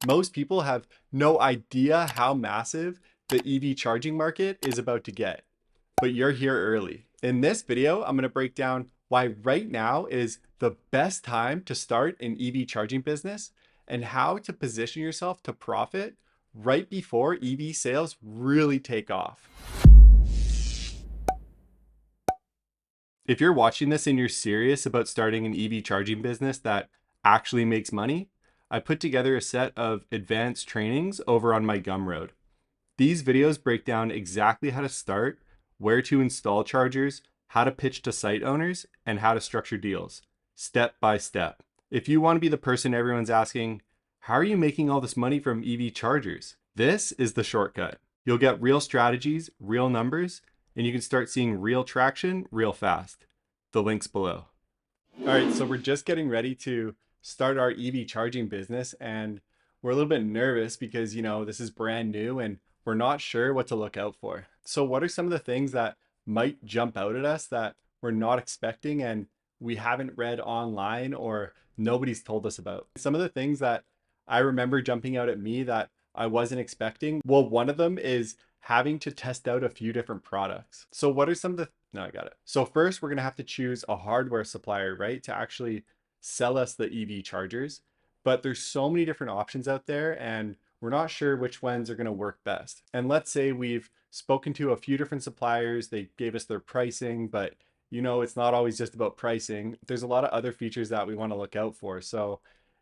Most people have no idea how massive the EV charging market is about to get, but you're here early. In this video, I'm going to break down why right now is the best time to start an EV charging business and how to position yourself to profit right before EV sales really take off. If you're watching this and you're serious about starting an EV charging business that actually makes money, I put together a set of advanced trainings over on my Gumroad. These videos break down exactly how to start, where to install chargers, how to pitch to site owners, and how to structure deals, step by step. If you want to be the person everyone's asking, how are you making all this money from EV chargers? This is the shortcut. You'll get real strategies, real numbers, and you can start seeing real traction real fast. The link's below. All right, so we're just getting ready to start our EV charging business, and we're a little bit nervous because, this is brand new and we're not sure what to look out for. So what are some of the things that might jump out at us that we're not expecting and we haven't read online or nobody's told us about? Some of the things that I remember jumping out at me that I wasn't expecting. Well, one of them is having to test out a few different products. So what are some of the no, I got it. So first, we're going to have to choose a hardware supplier, right, to actually sell us the EV chargers. But there's so many different options out there, and we're not sure which ones are going to work best. And let's say we've spoken to a few different suppliers, they gave us their pricing, but it's not always just about pricing. There's a lot of other features that we want to look out for. So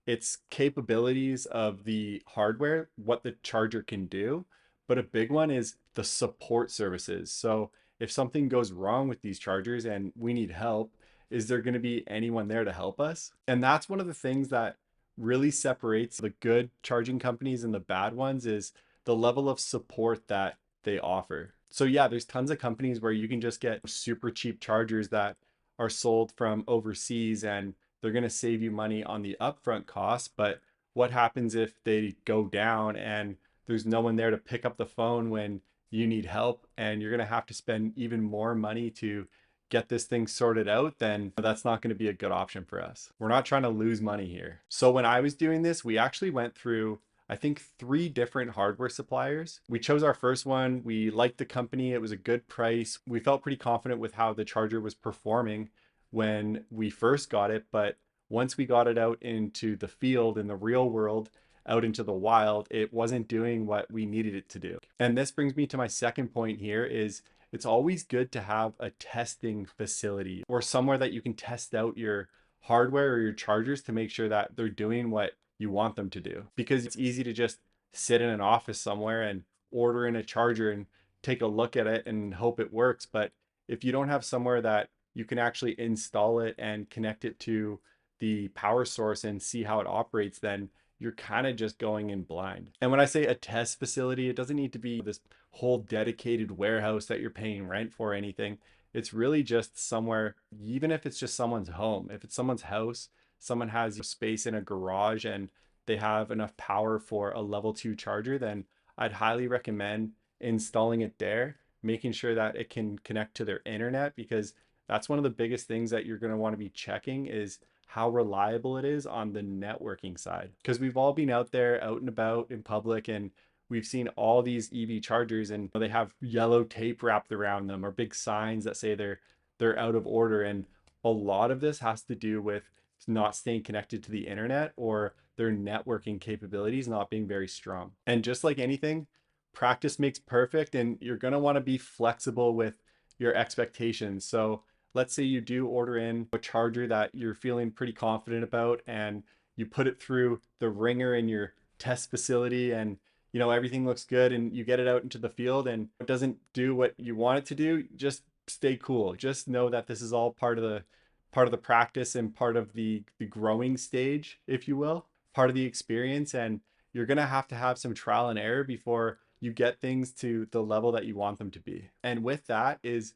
it's capabilities of the hardware, what the charger can do. But a big one is the support services. So if something goes wrong with these chargers and we need help, is there going to be anyone there to help us? And that's one of the things that really separates the good charging companies and the bad ones is the level of support that they offer. So yeah, there's tons of companies where you can just get super cheap chargers that are sold from overseas and they're going to save you money on the upfront costs. But what happens if they go down and there's no one there to pick up the phone when you need help and you're going to have to spend even more money to get this thing sorted out? Then that's not going to be a good option for us. We're not trying to lose money here. So when I was doing this, we actually went through, I think, 3 different hardware suppliers. We chose our first one. We liked the company. It was a good price. We felt pretty confident with how the charger was performing when we first got it. But once we got it out into the field in the real world, out into the wild, it wasn't doing what we needed it to do. And this brings me to my second point here is it's always good to have a testing facility or somewhere that you can test out your hardware or your chargers to make sure that they're doing what you want them to do. Because it's easy to just sit in an office somewhere and order in a charger and take a look at it and hope it works. But if you don't have somewhere that you can actually install it and connect it to the power source and see how it operates, then you're kind of just going in blind. And when I say a test facility, it doesn't need to be this whole dedicated warehouse that you're paying rent for or anything. It's really just somewhere, even if it's just someone's home. If it's someone's house, someone has space in a garage and they have enough power for a level 2 charger, then I'd highly recommend installing it there, making sure that it can connect to their internet, because that's one of the biggest things that you're going to want to be checking is how reliable it is on the networking side. Because we've all been out there, out and about in public, and we've seen all these EV chargers and they have yellow tape wrapped around them or big signs that say they're out of order. And a lot of this has to do with not staying connected to the internet or their networking capabilities not being very strong. And just like anything, practice makes perfect, and you're going to want to be flexible with your expectations. So let's say you do order in a charger that you're feeling pretty confident about and you put it through the ringer in your test facility and everything looks good and you get it out into the field and it doesn't do what you want it to do. Just stay cool. Just know that this is all part of the practice and part of the growing stage, if you will, part of the experience. And you're going to have some trial and error before you get things to the level that you want them to be. And with that is,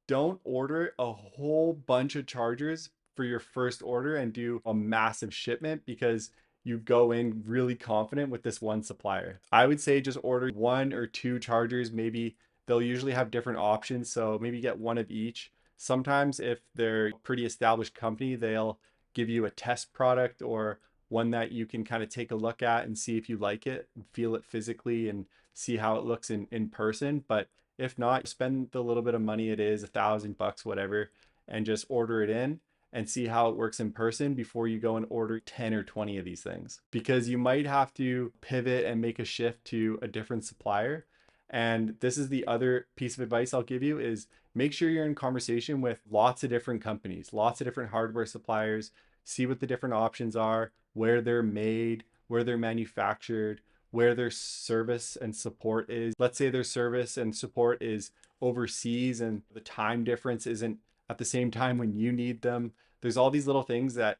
don't order a whole bunch of chargers for your first order and do a massive shipment because you go in really confident with this one supplier. I would say just order 1 or 2 chargers. Maybe they'll usually have different options, so maybe get one of each. Sometimes if they're a pretty established company, they'll give you a test product or one that you can kind of take a look at and see if you like it, and feel it physically, and see how it looks in person. But if not, spend the little bit of money it is, $1,000, whatever, and just order it in and see how it works in person before you go and order 10 or 20 of these things. Because you might have to pivot and make a shift to a different supplier. And this is the other piece of advice I'll give you is make sure you're in conversation with lots of different companies, lots of different hardware suppliers, see what the different options are, where they're made, where they're manufactured, where their service and support is. Let's say their service and support is overseas and the time difference isn't at the same time when you need them. There's all these little things that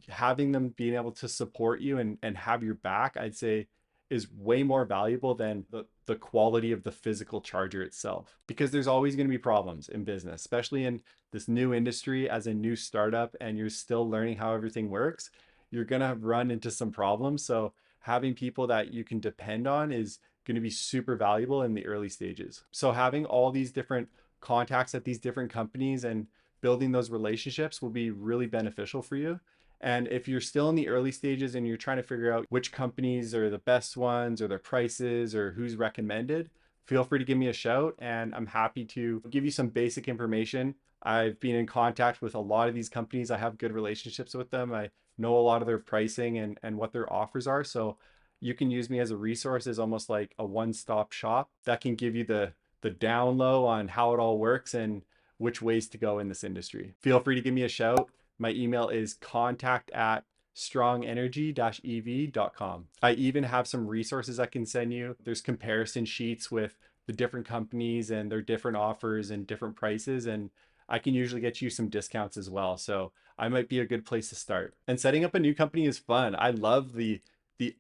having them being able to support you and have your back, I'd say is way more valuable than the quality of the physical charger itself. Because there's always going to be problems in business, especially in this new industry as a new startup and you're still learning how everything works. You're going to run into some problems. So having people that you can depend on is going to be super valuable in the early stages. So having all these different contacts at these different companies and building those relationships will be really beneficial for you. And if you're still in the early stages and you're trying to figure out which companies are the best ones or their prices or who's recommended, feel free to give me a shout and I'm happy to give you some basic information. I've been in contact with a lot of these companies. I have good relationships with them. I know a lot of their pricing and what their offers are. So you can use me as a resource as almost like a one-stop shop that can give you the down low on how it all works and which ways to go in this industry. Feel free to give me a shout. My email is contact@strongenergy-ev.com. I even have some resources I can send you. There's comparison sheets with the different companies and their different offers and different prices. And I can usually get you some discounts as well. So I might be a good place to start. And setting up a new company is fun. I love the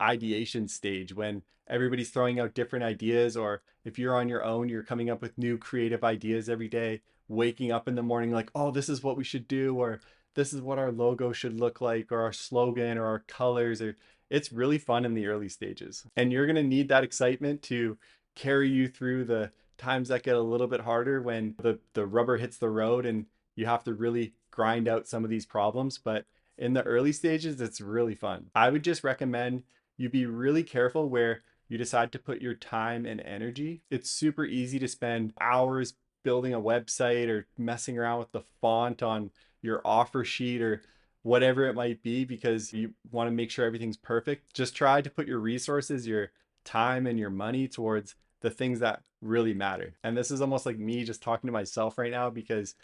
ideation stage when everybody's throwing out different ideas, or if you're on your own, you're coming up with new creative ideas every day, waking up in the morning like, oh, this is what we should do, or this is what our logo should look like, or our slogan, or our colors. Or it's really fun in the early stages. And you're going to need that excitement to carry you through the times that get a little bit harder when the rubber hits the road and you have to really grind out some of these problems. But in the early stages, it's really fun. I would just recommend you be really careful where you decide to put your time and energy. It's super easy to spend hours building a website or messing around with the font on your offer sheet or whatever it might be because you want to make sure everything's perfect. Just try to put your resources, your time, and your money towards the things that really matter. And this is almost like me just talking to myself right now because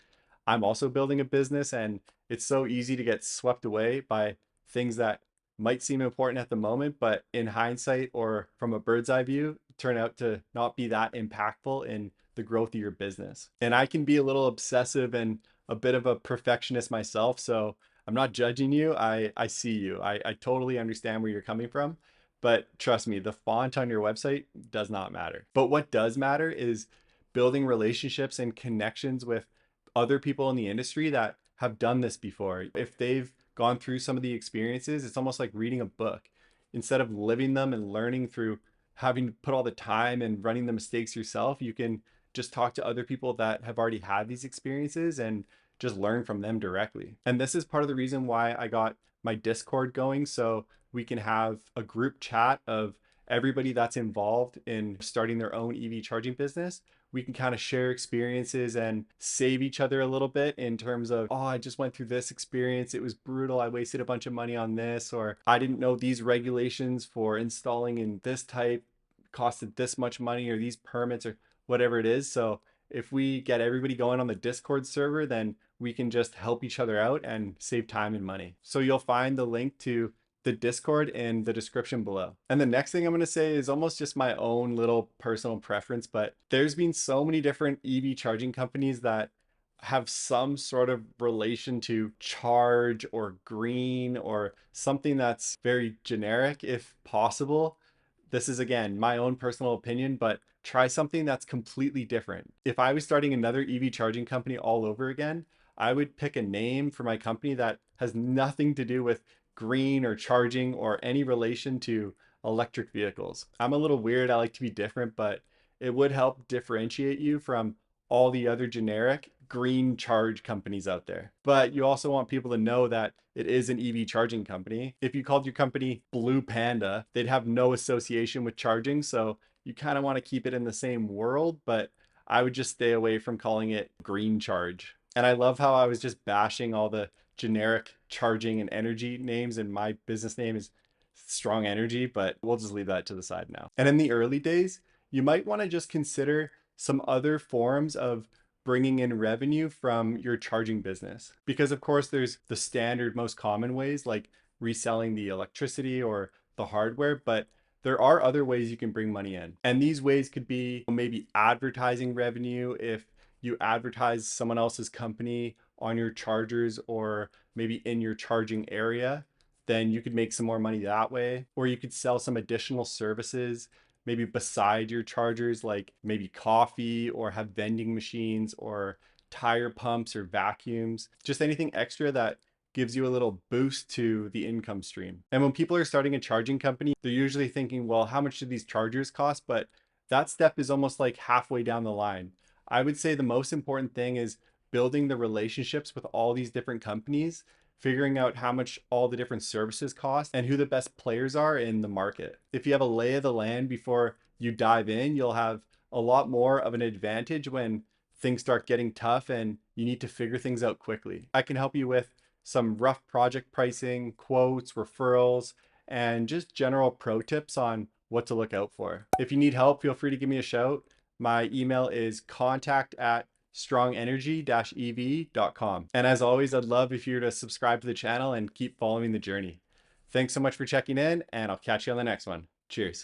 I'm also building a business and it's so easy to get swept away by things that might seem important at the moment, but in hindsight or from a bird's eye view, turn out to not be that impactful in the growth of your business. And I can be a little obsessive and a bit of a perfectionist myself. So I'm not judging you. I see you. I totally understand where you're coming from. But trust me, the font on your website does not matter. But what does matter is building relationships and connections with other people in the industry that have done this before. If they've gone through some of the experiences, it's almost like reading a book. Instead of living them and learning through having to put all the time and running the mistakes yourself, you can just talk to other people that have already had these experiences and just learn from them directly. And this is part of the reason why I got my Discord going, so we can have a group chat of everybody that's involved in starting their own EV charging business. We can kind of share experiences and save each other a little bit in terms of, oh, I just went through this experience. It was brutal. I wasted a bunch of money on this, or I didn't know these regulations for installing in this type costed this much money, or these permits, or whatever it is. So if we get everybody going on the Discord server, then we can just help each other out and save time and money. So you'll find the link to the Discord in the description below. And the next thing I'm going to say is almost just my own little personal preference, but there's been so many different EV charging companies that have some sort of relation to charge or green or something that's very generic if possible. This is again my own personal opinion, but try something that's completely different. If I was starting another EV charging company all over again, I would pick a name for my company that has nothing to do with green or charging or any relation to electric vehicles. I'm a little weird. I like to be different, but it would help differentiate you from all the other generic green charge companies out there. But you also want people to know that it is an EV charging company. If you called your company Blue Panda, they'd have no association with charging. So you kind of want to keep it in the same world, but I would just stay away from calling it green charge. And I love how I was just bashing all the generic charging and energy names, and my business name is Strong Energy, but we'll just leave that to the side now. And in the early days, you might want to just consider some other forms of bringing in revenue from your charging business. Because of course, there's the standard most common ways like reselling the electricity or the hardware, but there are other ways you can bring money in. And these ways could be maybe advertising revenue if you advertise someone else's company on your chargers or maybe in your charging area, then you could make some more money that way. Or you could sell some additional services maybe beside your chargers, like maybe coffee, or have vending machines or tire pumps or vacuums, just anything extra that gives you a little boost to the income stream. And when people are starting a charging company, they're usually thinking, well, how much do these chargers cost? But that step is almost like halfway down the line. I would say the most important thing is building the relationships with all these different companies, figuring out how much all the different services cost and who the best players are in the market. If you have a lay of the land before you dive in, you'll have a lot more of an advantage when things start getting tough and you need to figure things out quickly. I can help you with some rough project pricing, quotes, referrals, and just general pro tips on what to look out for. If you need help, feel free to give me a shout. My email is contact@strongenergy-ev.com. And as always, I'd love if you were to subscribe to the channel and keep following the journey. Thanks so much for checking in, and I'll catch you on the next one. Cheers.